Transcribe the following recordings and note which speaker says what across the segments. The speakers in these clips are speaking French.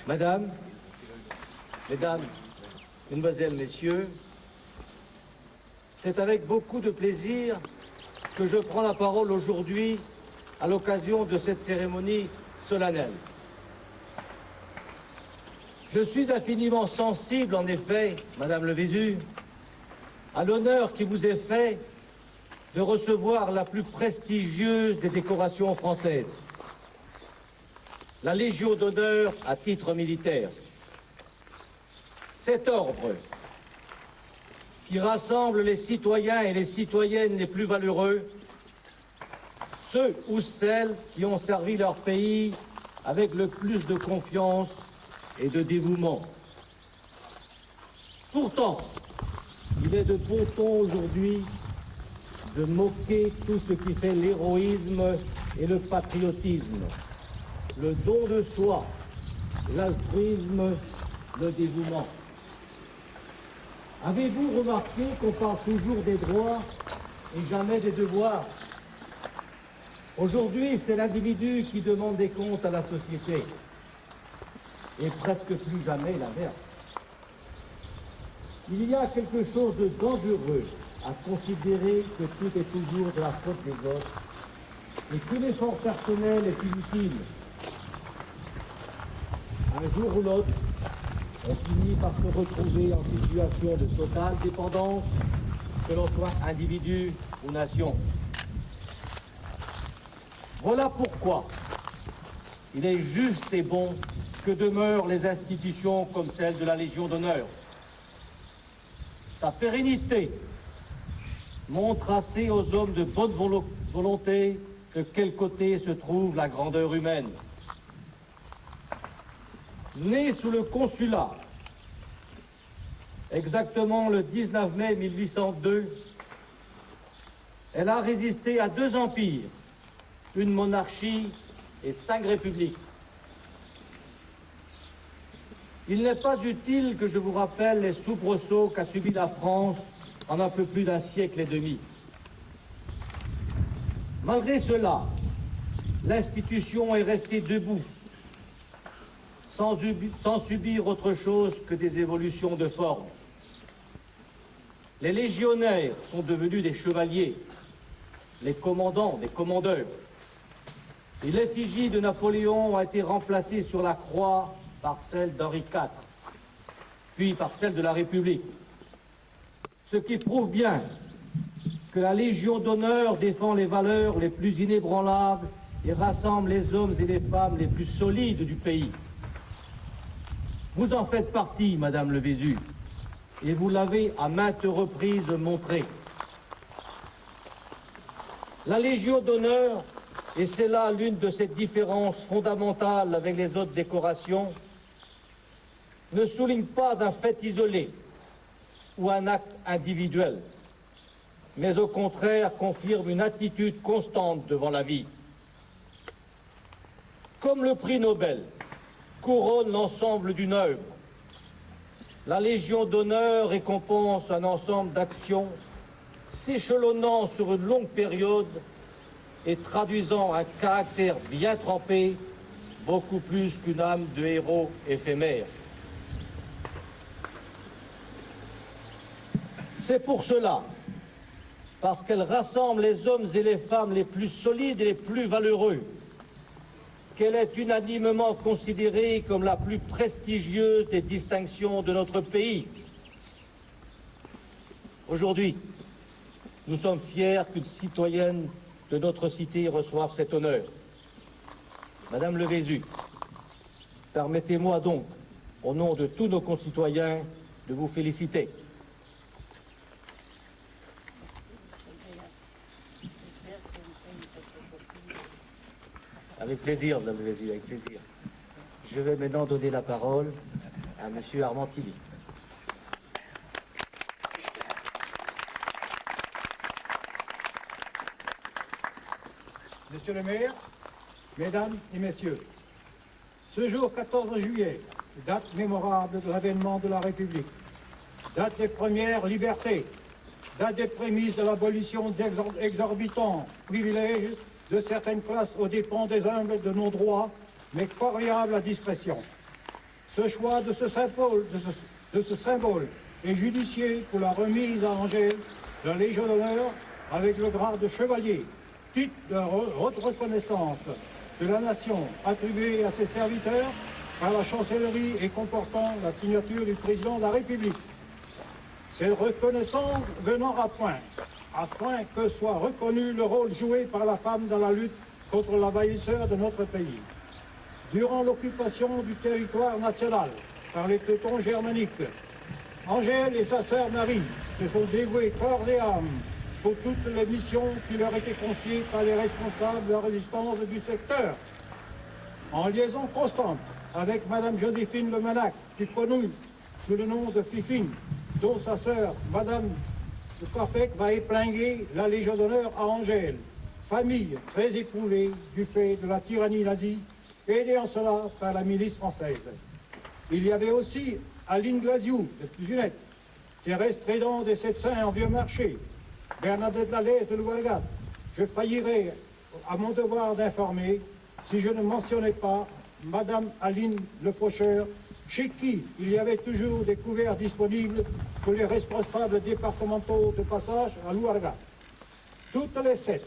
Speaker 1: Madame, Mesdames, Mesdemoiselles, Messieurs, c'est avec beaucoup de plaisir que je prends la parole aujourd'hui à l'occasion de cette cérémonie solennelle. Je suis infiniment sensible, en effet, Madame Le Vésu, à l'honneur qui vous est fait de recevoir la plus prestigieuse des décorations françaises, la Légion d'honneur à titre militaire. Cet ordre qui rassemble les citoyens et les citoyennes les plus valeureux, ceux ou celles qui ont servi leur pays avec le plus de confiance et de dévouement. Pourtant, il est de bon ton aujourd'hui de moquer tout ce qui fait l'héroïsme et le patriotisme, le don de soi, l'altruisme, le dévouement. Avez-vous remarqué qu'on parle toujours des droits et jamais des devoirs? Aujourd'hui, c'est l'individu qui demande des comptes à la société, et presque plus jamais l'inverse. Il y a quelque chose de dangereux à considérer que tout est toujours de la faute des autres et que l'effort personnel est inutile. Un jour ou l'autre, on finit par se retrouver en situation de totale dépendance, que l'on soit individu ou nation. Voilà pourquoi il est juste et bon que demeurent les institutions comme celle de la Légion d'honneur. Sa pérennité montre assez aux hommes de bonne volonté de quel côté se trouve la grandeur humaine. Née sous le consulat, exactement le 19 mai 1802, elle a résisté à 2 empires, une monarchie et 5 républiques. Il n'est pas utile que je vous rappelle les soubresauts qu'a subi la France en un peu plus d'1 siècle et demi. Malgré cela, l'institution est restée debout, sans subir autre chose que des évolutions de forme. Les légionnaires sont devenus des chevaliers, les commandants des commandeurs. Et l'effigie de Napoléon a été remplacée sur la croix par celle d'Henri IV, puis par celle de la République. Ce qui prouve bien que la Légion d'honneur défend les valeurs les plus inébranlables et rassemble les hommes et les femmes les plus solides du pays. Vous en faites partie, Madame Le Vésu, et vous l'avez à maintes reprises montré. La Légion d'honneur, et c'est là l'une de ces différences fondamentales avec les autres décorations, ne souligne pas un fait isolé ou un acte individuel, mais au contraire confirme une attitude constante devant la vie. Comme le prix Nobel couronne l'ensemble d'une œuvre, la Légion d'honneur récompense un ensemble d'actions s'échelonnant sur une longue période et traduisant un caractère bien trempé, beaucoup plus qu'une âme de héros éphémère. C'est pour cela, parce qu'elle rassemble les hommes et les femmes les plus solides et les plus valeureux, qu'elle est unanimement considérée comme la plus prestigieuse des distinctions de notre pays. Aujourd'hui, nous sommes fiers qu'une citoyenne de notre cité reçoive cet honneur. Madame Le Vésu, permettez-moi donc, au nom de tous nos concitoyens, de vous féliciter. Avec plaisir, Madame Le Vésu, avec plaisir. Je vais maintenant donner la parole à Monsieur Armand Tilly.
Speaker 2: Monsieur le maire, mesdames et messieurs, ce jour 14 juillet, date mémorable de l'avènement de la République, date des premières libertés, date des prémices de l'abolition d'exorbitants privilèges de certaines classes aux dépens des humbles de nos droits, mais corvéables à discrétion. Ce choix de ce symbole est judicieux pour la remise à Angèle de la Légion d'honneur avec le grade de chevalier, titre de reconnaissance de la nation attribué à ses serviteurs par la chancellerie et comportant la signature du président de la République. Cette reconnaissance venant à point, afin que soit reconnu le rôle joué par la femme dans la lutte contre l'envahisseur de notre pays. Durant l'occupation du territoire national par les Teutons germaniques, Angèle et sa sœur Marie se sont dévouées corps et âme pour toutes les missions qui leur étaient confiées par les responsables de la résistance du secteur. En liaison constante avec Madame Joséphine Le Manac, qui connue sous le nom de Fifine, dont sa sœur, Madame de Coiffec, va épingler la Légion d'honneur à Angèle, famille très éprouvée du fait de la tyrannie nazie, aidée en cela par la milice française. Il y avait aussi Aline Glasiou, de Fusunette, Thérèse Trédan des Sept Saints en Vieux Marché, Bernadette Lalaise de Loualgat. Je faillirais à mon devoir d'informer si je ne mentionnais pas Madame Aline Le Faucheur, chez qui il y avait toujours des couverts disponibles pour les responsables départementaux de passage à Loualgat. Toutes les 7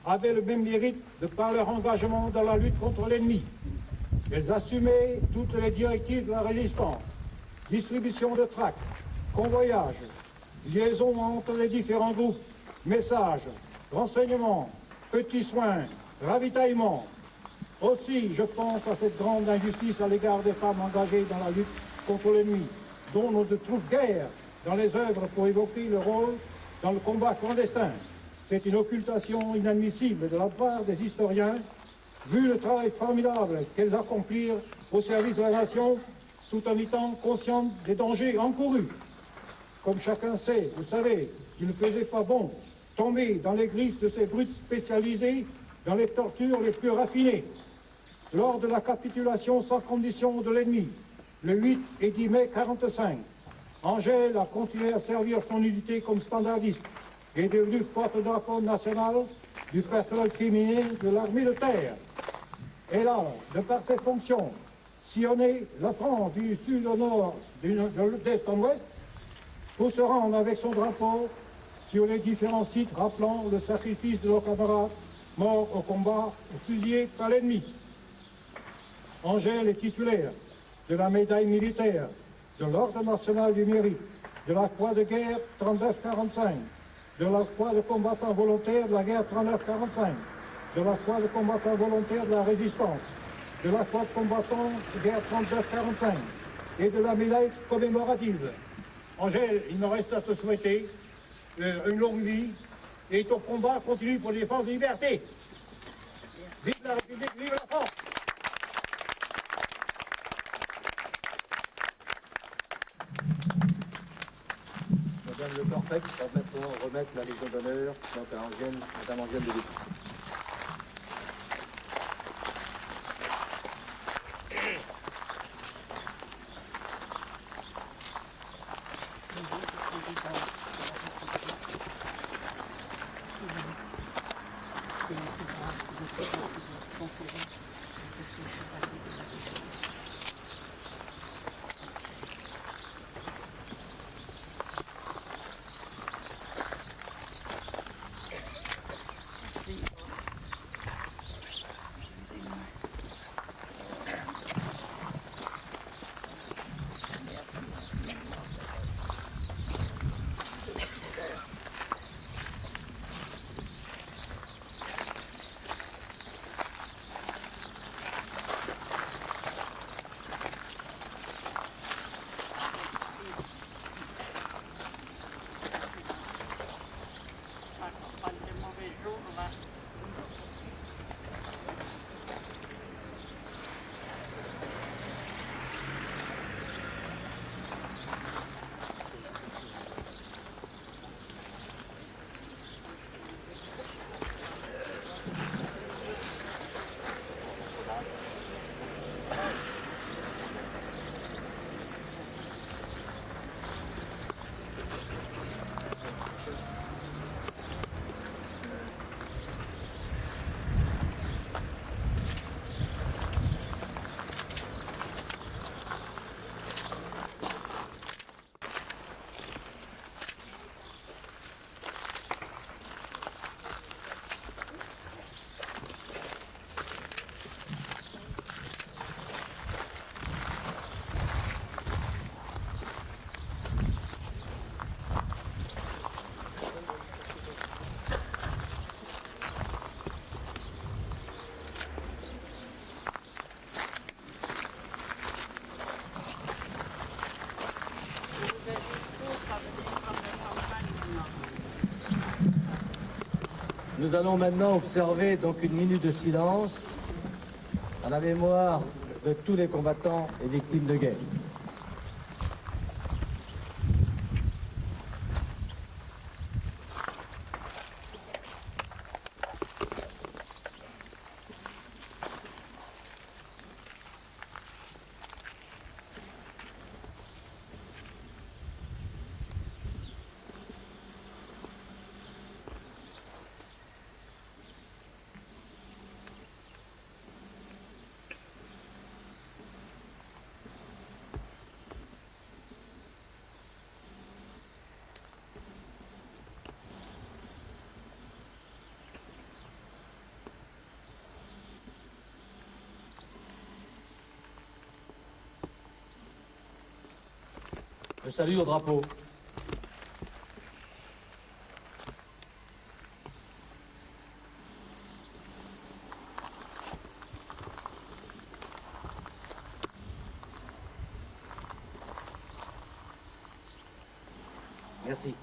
Speaker 2: avaient le même mérite de par leur engagement dans la lutte contre l'ennemi. Elles assumaient toutes les directives de la résistance, distribution de tracts, convoyage, liaison entre les différents groupes, messages, renseignements, petits soins, ravitaillement. Aussi, je pense à cette grande injustice à l'égard des femmes engagées dans la lutte contre l'ennemi, dont on ne trouve guère dans les œuvres pour évoquer le rôle dans le combat clandestin. C'est une occultation inadmissible de la part des historiens, vu le travail formidable qu'elles accomplirent au service de la nation, tout en étant conscientes des dangers encourus. Comme chacun sait, vous savez, qu'il ne faisait pas bon tomber dans les griffes de ces brutes spécialisées dans les tortures les plus raffinées. Lors de la capitulation sans condition de l'ennemi, le 8 et 10 mai 1945, Angèle a continué à servir son unité comme standardiste et est devenue porte-drapeau national du personnel féminin de l'armée de terre. Elle a, de par ses fonctions, sillonné la France du sud au nord, d'est en ouest, pour se rendre avec son drapeau sur les différents sites rappelant le sacrifice de nos camarades morts au combat ou fusillés par l'ennemi. Angèle est titulaire de la médaille militaire, de l'Ordre national du mérite, de la croix de guerre 39-45, de la croix de combattant volontaire de la guerre 39-45, de la croix de combattant volontaire de la résistance, de la croix de combattant de guerre 39-45 et de la médaille commémorative. Angèle, il me reste à te souhaiter une longue vie et ton combat continue pour la défense de la liberté. Vive la République, vive la France!
Speaker 3: Madame Le Corfec va maintenant remettre la Légion d'honneur à Angèle, Madame Angèle de Député.
Speaker 1: Nous allons maintenant observer donc une minute de silence à la mémoire de tous les combattants et victimes de guerre. Je salue au drapeau. Merci.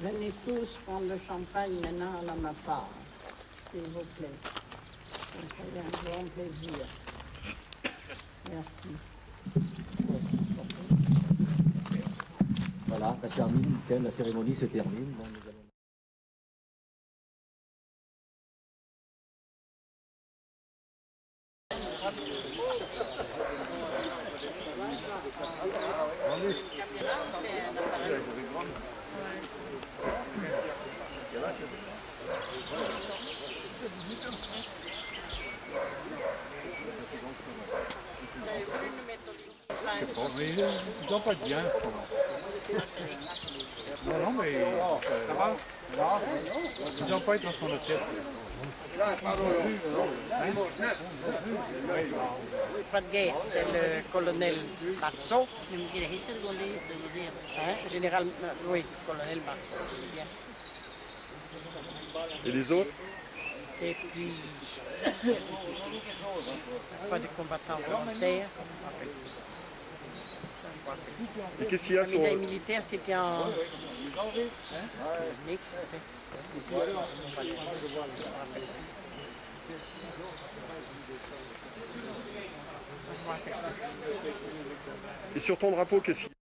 Speaker 4: Venez tous prendre le champagne maintenant à ma part, s'il vous plaît. Ça fait un grand plaisir. Merci.
Speaker 1: Voilà, ça termine, nickel, la cérémonie se termine. Donc nous allons...
Speaker 5: Mais il doit pas être bien. Non, non, mais ça va. Il doit pas être dans son assiette.
Speaker 4: Pas de guerre, c'est le colonel Marceau. Hein, général, oui, colonel Marceau. Bien.
Speaker 6: Et les autres?
Speaker 4: Et puis, pas de combattants volontaires.
Speaker 6: Et qu'est-ce qu'il y a
Speaker 4: La
Speaker 6: sur...
Speaker 4: médaille militaire, c'était en mix.
Speaker 6: Et sur ton drapeau, qu'est-ce qu'il y a?